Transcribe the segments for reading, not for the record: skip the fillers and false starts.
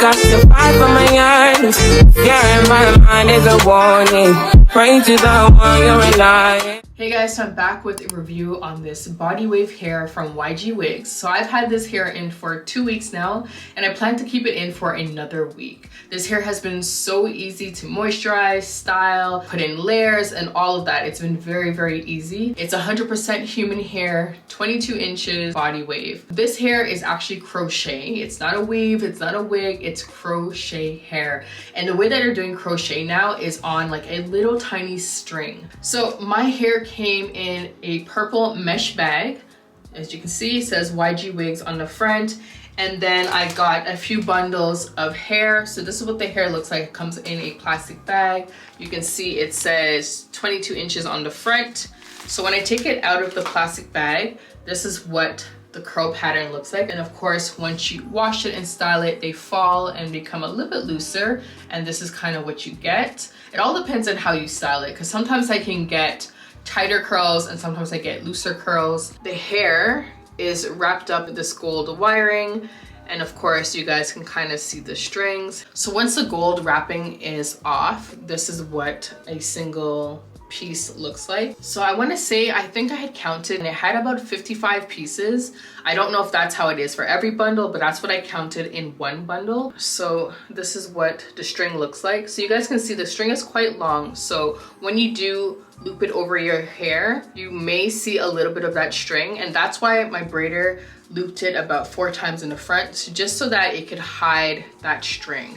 Got the vibe on my eyes. Yeah, my mind is a warning. Pray to the one you're relying. Hey guys, so I'm back with a review on this body wave hair from YGWIGS. So I've had this hair in for 2 weeks now, and I plan to keep it in for another week. This hair has been so easy to moisturize, style, put in layers, and all of that. It's been very, very easy. It's 100% human hair, 22 inches body wave. This hair is actually crochet. It's not a weave, it's not a wig, it's crochet hair. And the way that they're doing crochet now is on like a little tiny string. So my hair came in a purple mesh bag. As you can see, it says YGWIGS on the front. And then I got a few bundles of hair. So this is what the hair looks like. It comes in a plastic bag. You can see it says 22 inches on the front. So when I take it out of the plastic bag, this is what the curl pattern looks like. And of course, once you wash it and style it, they fall and become a little bit looser. And this is kind of what you get. It all depends on how you style it, because sometimes I can get tighter curls and sometimes I get looser curls. The hair is wrapped up in this gold wiring, and of course you guys can kind of see the strings. So once the gold wrapping is off, this is what a single piece looks like. So I want to say, I think I had counted and it had about 55 pieces. I don't know if that's how it is for every bundle, but that's what I counted in one bundle. So this is what the string looks like. So you guys can see the string is quite long. So when you do loop it over your hair, you may see a little bit of that string, and that's why my braider looped it about 4 times in the front, so just so that it could hide that string.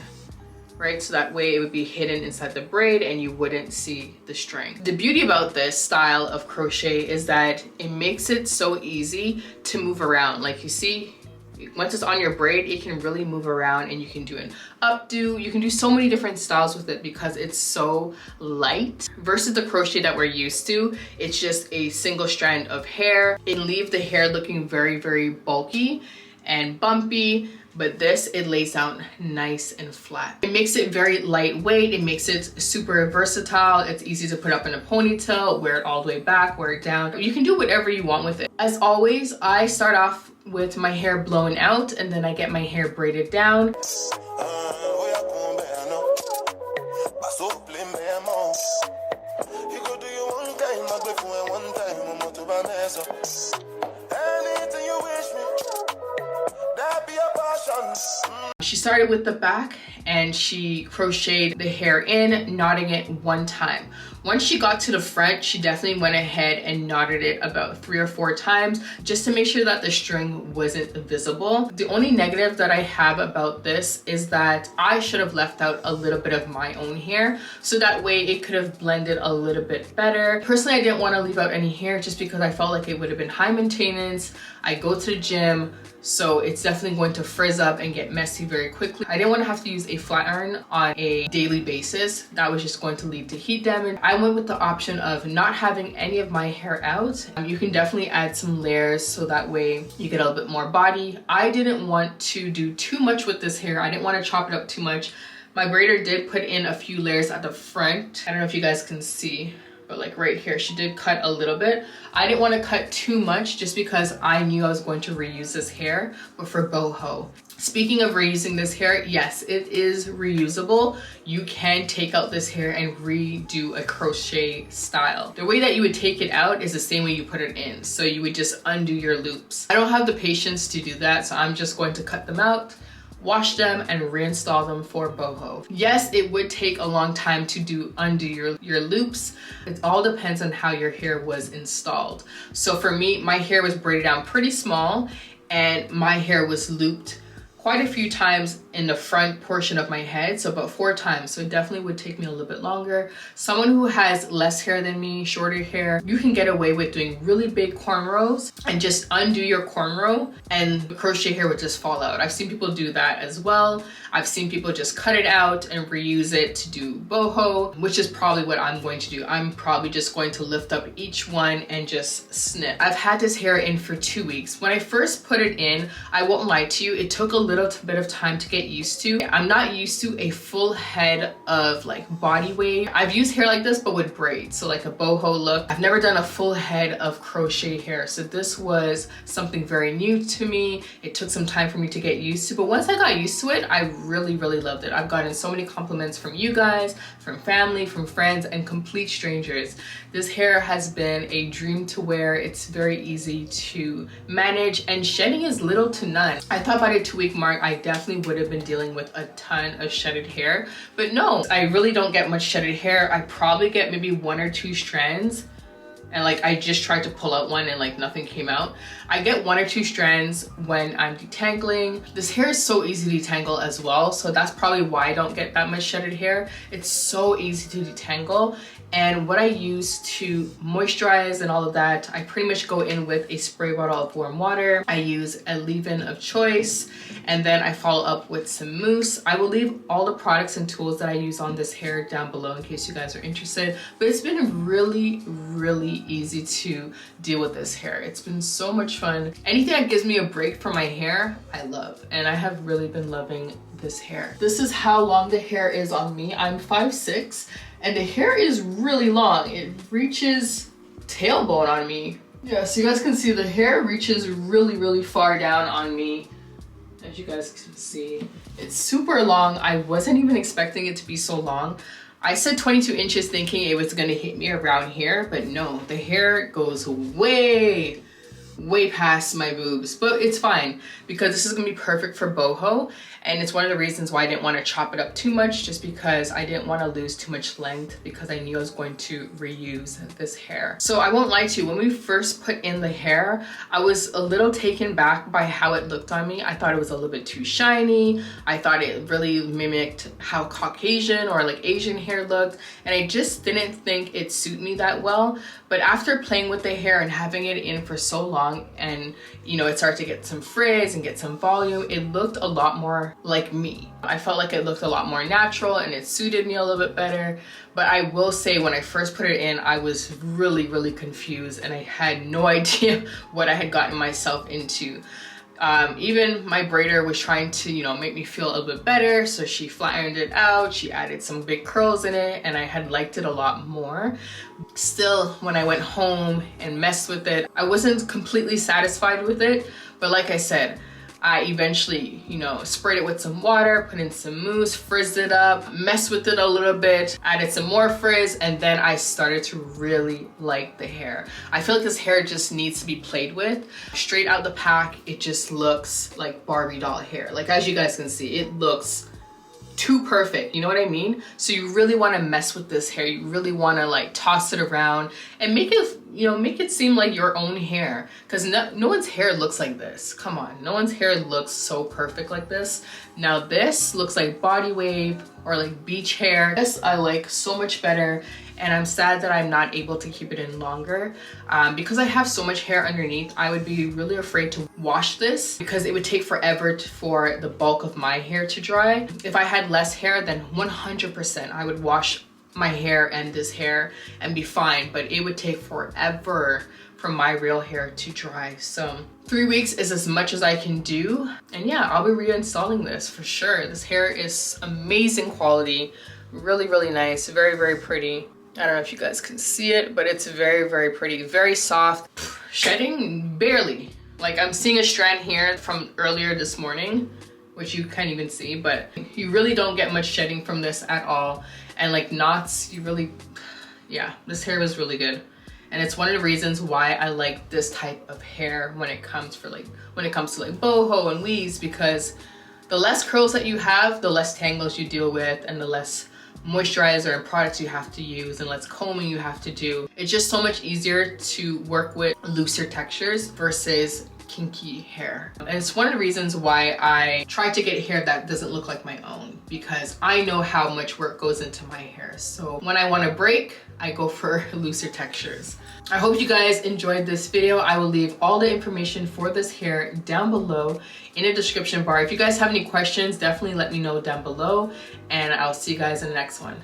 Right? So that way it would be hidden inside the braid and you wouldn't see the string. The beauty about this style of crochet is that it makes it so easy to move around. Like you see, once it's on your braid, it can really move around, and you can do an updo. You can do so many different styles with it because it's so light versus the crochet that we're used to. It's just a single strand of hair. It leaves the hair looking very, very bulky and bumpy. But this, it lays down nice and flat. It makes it very lightweight. It makes it super versatile. It's easy to put up in a ponytail, wear it all the way back, wear it down. You can do whatever you want with it. As always, I start off with my hair blown out, and then I get my hair braided down. She started with the back and she crocheted the hair in, knotting it 1 time. Once she got to the front, she definitely went ahead and knotted it about 3 or 4 times just to make sure that the string wasn't visible. The only negative that I have about this is that I should have left out a little bit of my own hair, so that way it could have blended a little bit better. Personally, I didn't want to leave out any hair just because I felt like it would have been high maintenance. I go to the gym, so it's definitely going to frizz up and get messy very quickly. I didn't want to have to use a flat iron on a daily basis. That was just going to lead to heat damage. I went with the option of not having any of my hair out. You can definitely add some layers so that way you get a little bit more body. I didn't want to do too much with this hair. I didn't want to chop it up too much. My braider did put in a few layers at the front. I don't know if you guys can see, but like right here, she did cut a little bit. I didn't want to cut too much just because I knew I was going to reuse this hair, but for boho. Speaking of reusing this hair, yes, it is reusable. You can take out this hair and redo a crochet style. The way that you would take it out is the same way you put it in. So you would just undo your loops. I don't have the patience to do that, so I'm just going to cut them out, wash them, and reinstall them for boho. Yes, it would take a long time to undo your loops. It all depends on how your hair was installed. So for me, my hair was braided down pretty small, and my hair was looped quite a few times in the front portion of my head, so about 4 times. So it definitely would take me a little bit longer. Someone who has less hair than me, shorter hair, you can get away with doing really big cornrows and just undo your cornrow and the crochet hair would just fall out. I've seen people do that as well. I've seen people just cut it out and reuse it to do boho, which is probably what I'm going to do. I'm probably just going to lift up each one and just snip. I've had this hair in for 2 weeks. When I first put it in, I won't lie to you, it took a little bit of time to get get used to. I'm not used to a full head of like body wave. I've used hair like this but with braids, so like a boho look. I've never done a full head of crochet hair, so this was something very new to me. It took some time for me to get used to, but once I got used to it, I really loved it. I've gotten so many compliments from you guys, from family, from friends, and complete strangers. This hair has been a dream to wear. It's very easy to manage, and shedding is little to none. I thought by the 2-week mark I definitely would have been dealing with a ton of shedded hair, but no, I really don't get much shedded hair. I probably get maybe 1 or 2 strands, and like I just tried to pull out one and like nothing came out. I get 1 or 2 strands when I'm detangling. This hair is so easy to detangle as well, so that's probably why I don't get that much shedded hair. It's so easy to detangle. And what I use to moisturize and all of that, I pretty much go in with a spray bottle of warm water. I use a leave-in of Joyce, and then I follow up with some mousse. I will leave all the products and tools that I use on this hair down below in case you guys are interested. But it's been really easy to deal with this hair. It's been so much fun. Anything that gives me a break from my hair, I love. And I have really been loving this hair. This is how long the hair is on me. I'm 5'6", and the hair is really long. It reaches tailbone on me. Yeah, so you guys can see the hair reaches really far down on me. As you guys can see, it's super long. I wasn't even expecting it to be so long. I said 22 inches thinking it was gonna hit me around here, but no, the hair goes way past my boobs, but it's fine because this is gonna be perfect for boho, and it's one of the reasons why I didn't want to chop it up too much, just because I didn't want to lose too much length because I knew I was going to reuse this hair. So I won't lie to you, when we first put in the hair, I was a little taken back by how it looked on me. I thought it was a little bit too shiny. I thought it really mimicked how Caucasian or like Asian hair looked, and I just didn't think it suited me that well. But after playing with the hair and having it in for so long, and you know, it started to get some frizz and get some volume, it looked a lot more like me. I felt like it looked a lot more natural and it suited me a little bit better. But I will say, when I first put it in, I was really confused and I had no idea what I had gotten myself into. Even my braider was trying to, you know, make me feel a little bit better, so she flattened it out, she added some big curls in it, and I had liked it a lot more. Still, when I went home and messed with it, I wasn't completely satisfied with it, but like I said, I eventually, you know, sprayed it with some water, put in some mousse, frizzed it up, messed with it a little bit, added some more frizz, and then I started to really like the hair. I feel like this hair just needs to be played with. Straight out the pack, it just looks like Barbie doll hair. Like, as you guys can see, it looks too perfect, you know what I mean? So you really want to mess with this hair. You really want to like toss it around and make it, you know, make it seem like your own hair, because no one's hair looks like this. Come on, no one's hair looks so perfect like this. Now this looks like body wave or like beach hair. This I like so much better, and I'm sad that I'm not able to keep it in longer because I have so much hair underneath. I would be really afraid to wash this because it would take forever for the bulk of my hair to dry. If I had less hair, then 100% I would wash my hair and this hair and be fine, but it would take forever for my real hair to dry. So 3 weeks is as much as I can do, and yeah, I'll be reinstalling this for sure. This hair is amazing quality, really nice, very pretty. I don't know if you guys can see it, but it's very pretty, very soft. Shedding barely. Like, I'm seeing a strand here from earlier this morning, which you can't even see, but you really don't get much shedding from this at all. And like knots, you really, yeah, this hair was really good. And it's one of the reasons why I like this type of hair when it comes to like boho and weaves, because the less curls that you have, the less tangles you deal with, and the less moisturizer and products you have to use, and less combing you have to do. It's just so much easier to work with looser textures versus kinky hair. And it's one of the reasons why I try to get hair that doesn't look like my own, because I know how much work goes into my hair. So when I want to break, I go for looser textures. I hope you guys enjoyed this video. I will leave all the information for this hair down below in the description bar. If you guys have any questions, definitely let me know down below, and I'll see you guys in the next one.